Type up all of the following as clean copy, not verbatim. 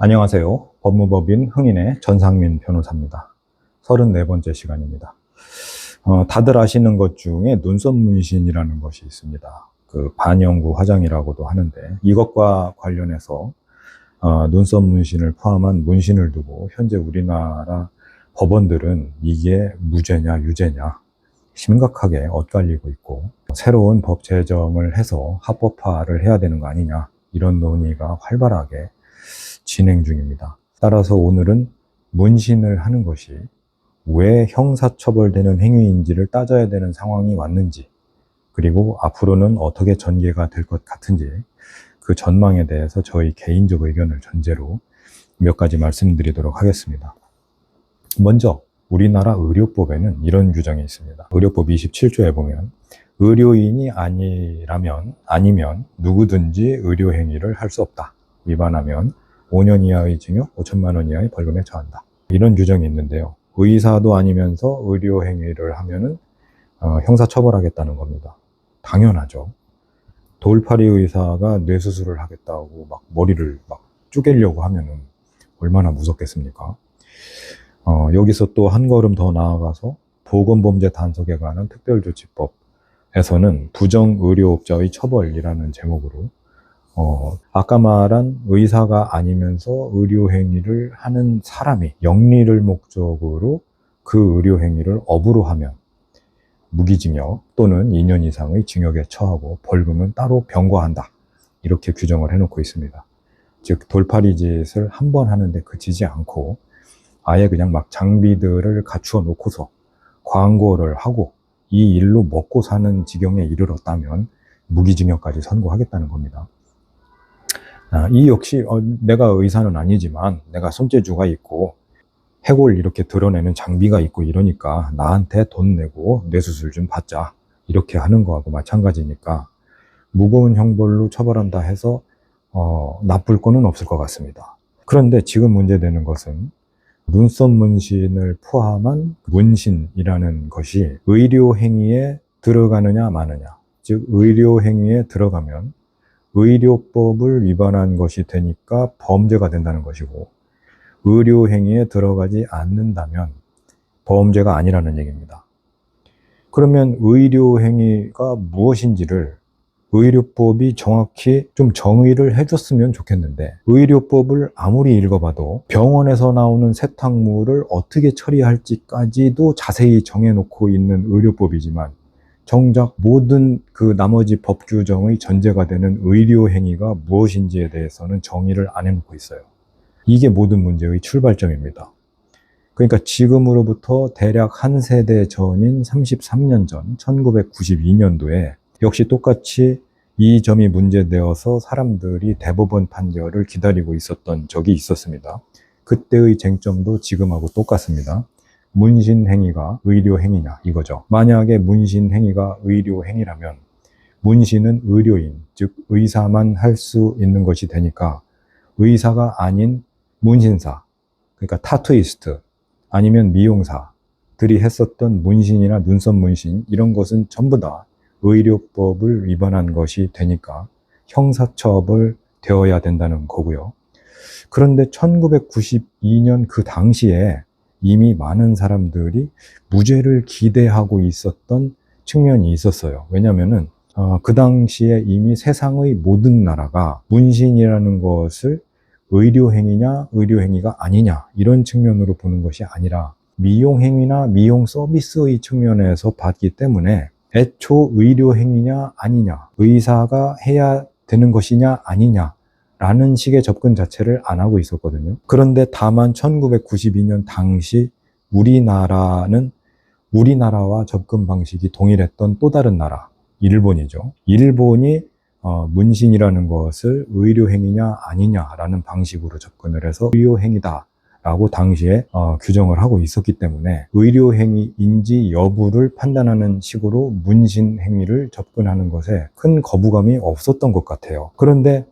안녕하세요. 법무법인 흥인의 전상민 변호사입니다. 34번째 시간입니다. 다들 아시는 것 중에 눈썹 문신이라는 것이 있습니다. 그 반영구 화장이라고도 하는데 이것과 관련해서 눈썹 문신을 포함한 문신을 두고 현재 우리나라 법원들은 이게 무죄냐 유죄냐 심각하게 엇갈리고 있고, 새로운 법 제정을 해서 합법화를 해야 되는 거 아니냐, 이런 논의가 활발하게 진행 중입니다. 따라서 오늘은 문신을 하는 것이 왜 형사처벌되는 행위인지를 따져야 되는 상황이 왔는지, 그리고 앞으로는 어떻게 전개가 될 것 같은지, 그 전망에 대해서 저희 개인적 의견을 전제로 몇 가지 말씀드리도록 하겠습니다. 먼저 우리나라 의료법에는 이런 규정이 있습니다. 의료법 27조에 보면 의료인이 아니면 누구든지 의료행위를 할 수 없다. 위반하면 5년 이하의 징역, 5천만 원 이하의 벌금에 처한다. 이런 규정이 있는데요. 의사도 아니면서 의료행위를 하면은 형사처벌하겠다는 겁니다. 당연하죠. 돌팔이 의사가 뇌수술을 하겠다고 막 머리를 막 쪼개려고 하면은 얼마나 무섭겠습니까? 여기서 또 한 걸음 더 나아가서 보건범죄 단속에 관한 특별조치법에서는 부정의료업자의 처벌이라는 제목으로 아까 말한 의사가 아니면서 의료행위를 하는 사람이 영리를 목적으로 그 의료행위를 업으로 하면 무기징역 또는 2년 이상의 징역에 처하고 벌금은 따로 병과한다. 이렇게 규정을 해놓고 있습니다. 즉 돌팔이 짓을 한 번 하는데 그치지 않고 아예 그냥 막 장비들을 갖추어 놓고서 광고를 하고 이 일로 먹고 사는 지경에 이르렀다면 무기징역까지 선고하겠다는 겁니다. 이 역시 내가 의사는 아니지만 내가 손재주가 있고 해골 이렇게 드러내는 장비가 있고 이러니까 나한테 돈 내고 뇌수술 좀 받자, 이렇게 하는 거하고 마찬가지니까 무거운 형벌로 처벌한다 해서 나쁠 거는 없을 것 같습니다. 그런데 지금 문제되는 것은 눈썹 문신을 포함한 문신이라는 것이 의료행위에 들어가느냐 마느냐, 즉 의료행위에 들어가면 의료법을 위반한 것이 되니까 범죄가 된다는 것이고, 의료행위에 들어가지 않는다면 범죄가 아니라는 얘기입니다. 그러면 의료행위가 무엇인지를 의료법이 정확히 좀 정의를 해줬으면 좋겠는데, 의료법을 아무리 읽어봐도 병원에서 나오는 세탁물을 어떻게 처리할지까지도 자세히 정해놓고 있는 의료법이지만 정작 모든 그 나머지 법 규정의 전제가 되는 의료행위가 무엇인지에 대해서는 정의를 안 해놓고 있어요. 이게 모든 문제의 출발점입니다. 그러니까 지금으로부터 대략 한 세대 전인 33년 전 1992년도에 역시 똑같이 이 점이 문제되어서 사람들이 대법원 판결을 기다리고 있었던 적이 있었습니다. 그때의 쟁점도 지금하고 똑같습니다. 문신행위가 의료행위냐, 이거죠. 만약에 문신행위가 의료행위라면 문신은 의료인, 즉 의사만 할 수 있는 것이 되니까 의사가 아닌 문신사, 그러니까 타투이스트 아니면 미용사들이 했었던 문신이나 눈썹 문신, 이런 것은 전부 다 의료법을 위반한 것이 되니까 형사처벌 되어야 된다는 거고요. 그런데 1992년 그 당시에 이미 많은 사람들이 무죄를 기대하고 있었던 측면이 있었어요. 왜냐면은 그 당시에 이미 세상의 모든 나라가 문신이라는 것을 의료행위냐 의료행위가 아니냐 이런 측면으로 보는 것이 아니라 미용행위나 미용 서비스의 측면에서 봤기 때문에 애초 의료행위냐 아니냐, 의사가 해야 되는 것이냐 아니냐 라는 식의 접근 자체를 안 하고 있었거든요. 그런데 다만 1992년 당시 우리나라는 우리나라와 접근 방식이 동일했던 또 다른 나라, 일본이죠. 일본이 문신이라는 것을 의료행위냐 아니냐라는 방식으로 접근을 해서 의료행위다 라고 당시에 규정을 하고 있었기 때문에 의료행위인지 여부를 판단하는 식으로 문신행위를 접근하는 것에 큰 거부감이 없었던 것 같아요. 그런데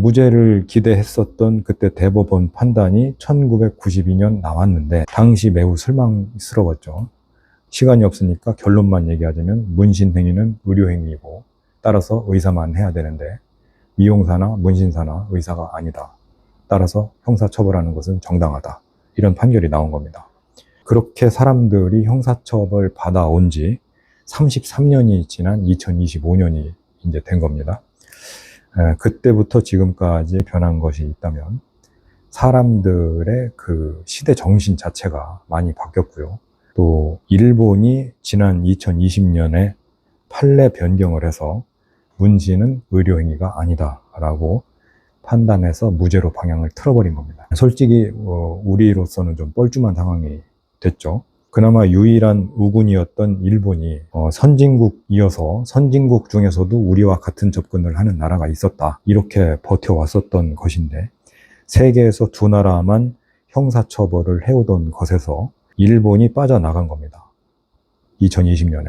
무죄를 기대했었던 그때 대법원 판단이 1992년 나왔는데 당시 매우 실망스러웠죠. 시간이 없으니까 결론만 얘기하자면 문신행위는 의료행위이고 따라서 의사만 해야 되는데 미용사나 문신사나 의사가 아니다. 따라서 형사처벌하는 것은 정당하다. 이런 판결이 나온 겁니다. 그렇게 사람들이 형사처벌 받아온 지 33년이 지난 2025년이 이제 된 겁니다. 그때부터 지금까지 변한 것이 있다면 사람들의 그 시대 정신 자체가 많이 바뀌었고요. 또 일본이 지난 2020년에 판례 변경을 해서 문신은 의료행위가 아니다라고 판단해서 무죄로 방향을 틀어버린 겁니다. 솔직히 우리로서는 좀 뻘쭘한 상황이 됐죠. 그나마 유일한 우군이었던 일본이 선진국이어서 선진국 중에서도 우리와 같은 접근을 하는 나라가 있었다. 이렇게 버텨왔었던 것인데 세계에서 두 나라만 형사처벌을 해오던 것에서 일본이 빠져나간 겁니다. 2020년에.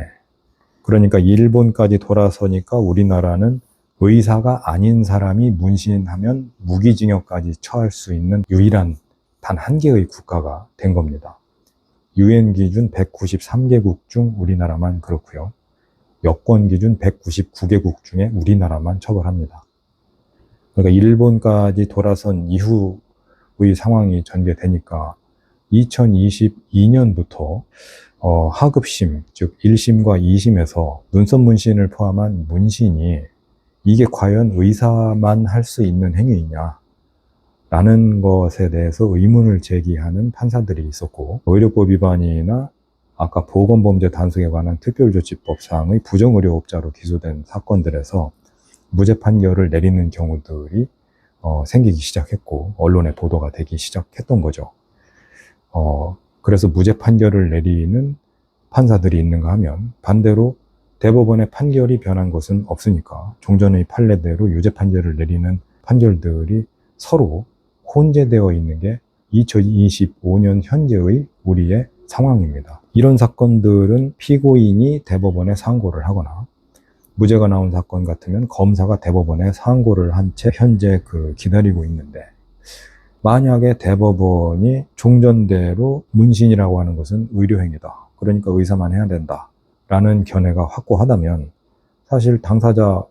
그러니까 일본까지 돌아서니까 우리나라는 의사가 아닌 사람이 문신하면 무기징역까지 처할 수 있는 유일한 단 한 개의 국가가 된 겁니다. UN 기준 193개국 중 우리나라만 그렇고요. 여권 기준 199개국 중에 우리나라만 처벌합니다. 그러니까 일본까지 돌아선 이후의 상황이 전개되니까 2022년부터 하급심, 즉 1심과 2심에서 눈썹 문신을 포함한 문신이 이게 과연 의사만 할 수 있는 행위이냐 라는 것에 대해서 의문을 제기하는 판사들이 있었고, 의료법 위반이나 아까 보건범죄 단속에 관한 특별조치법상의 부정의료업자로 기소된 사건들에서 무죄 판결을 내리는 경우들이 생기기 시작했고 언론에 보도가 되기 시작했던 거죠. 그래서 무죄 판결을 내리는 판사들이 있는가 하면 반대로 대법원의 판결이 변한 것은 없으니까 종전의 판례대로 유죄 판결을 내리는 판결들이 서로 혼재되어 있는 게 2025년 현재의 우리의 상황입니다. 이런 사건들은 피고인이 대법원에 상고를 하거나 무죄가 나온 사건 같으면 검사가 대법원에 상고를 한 채 현재 기다리고 있는데, 만약에 대법원이 종전대로 문신이라고 하는 것은 의료행위다. 그러니까 의사만 해야 된다. 라는 견해가 확고하다면 사실 당사자들이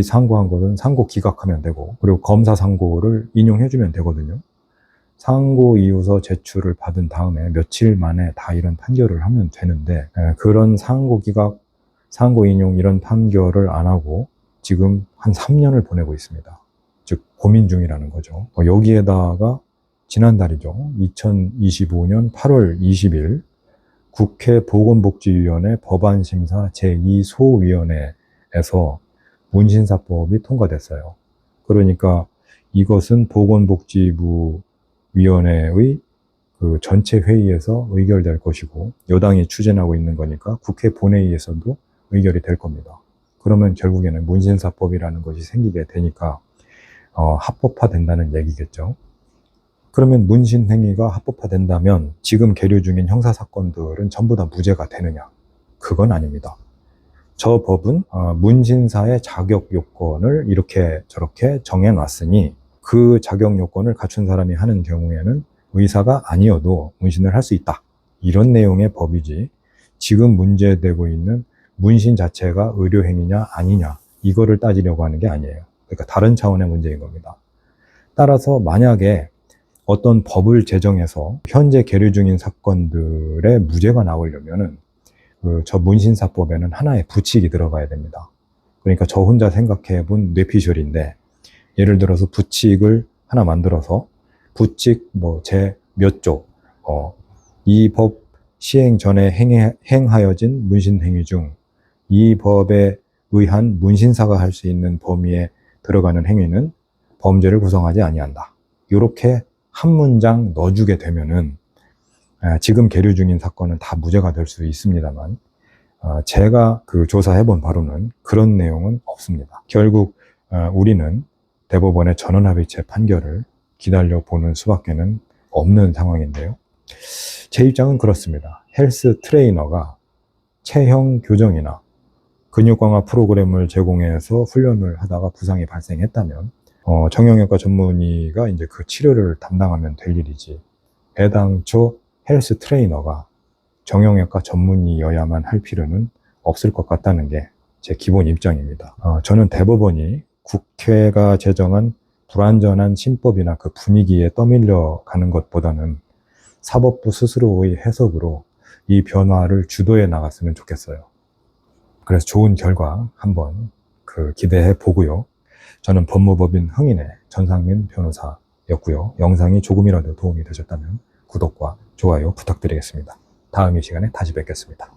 상고한 것은 상고 기각하면 되고, 그리고 검사 상고를 인용해주면 되거든요. 상고 이유서 제출을 받은 다음에 며칠 만에 다 이런 판결을 하면 되는데, 그런 상고 기각, 상고 인용 이런 판결을 안 하고 지금 한 3년을 보내고 있습니다. 즉 고민 중이라는 거죠. 여기에다가 지난달이죠. 2025년 8월 20일 국회 보건복지위원회 법안심사 제2소위원회에서 문신사법이 통과됐어요. 그러니까 이것은 보건복지부 위원회의 전체 회의에서 의결될 것이고, 여당이 추진하고 있는 거니까 국회 본회의에서도 의결이 될 겁니다. 그러면 결국에는 문신사법이라는 것이 생기게 되니까 합법화된다는 얘기겠죠. 그러면 문신 행위가 합법화된다면 지금 계류 중인 형사사건들은 전부 다 무죄가 되느냐? 그건 아닙니다. 저 법은 문신사의 자격 요건을 이렇게 저렇게 정해놨으니 그 자격 요건을 갖춘 사람이 하는 경우에는 의사가 아니어도 문신을 할 수 있다. 이런 내용의 법이지, 지금 문제되고 있는 문신 자체가 의료행위냐 아니냐 이거를 따지려고 하는 게 아니에요. 그러니까 다른 차원의 문제인 겁니다. 따라서 만약에 어떤 법을 제정해서 현재 계류 중인 사건들의 무죄가 나오려면은 저 문신사법에는 하나의 부칙이 들어가야 됩니다. 그러니까 저 혼자 생각해 본 뇌피셜인데, 예를 들어서 부칙을 하나 만들어서 부칙 제 몇 조, 이 법 시행 전에 행하여진 문신 행위 중 이 법에 의한 문신사가 할 수 있는 범위에 들어가는 행위는 범죄를 구성하지 아니한다. 이렇게 한 문장 넣어주게 되면은 지금 계류 중인 사건은 다 무죄가 될 수 있습니다만, 제가 조사해본 바로는 그런 내용은 없습니다. 결국 우리는 대법원의 전원합의체 판결을 기다려보는 수밖에는 없는 상황인데요. 제 입장은 그렇습니다. 헬스 트레이너가 체형 교정이나 근육 강화 프로그램을 제공해서 훈련을 하다가 부상이 발생했다면 정형외과 전문의가 이제 그 치료를 담당하면 될 일이지, 애당초 헬스 트레이너가 정형외과 전문의여야만 할 필요는 없을 것 같다는 게 제 기본 입장입니다. 저는 대법원이 국회가 제정한 불완전한 신법이나 그 분위기에 떠밀려 가는 것보다는 사법부 스스로의 해석으로 이 변화를 주도해 나갔으면 좋겠어요. 그래서 좋은 결과 한번 기대해 보고요. 저는 법무법인 흥인의 전상민 변호사였고요. 영상이 조금이라도 도움이 되셨다면 구독과 좋아요 부탁드리겠습니다. 다음 이 시간에 다시 뵙겠습니다.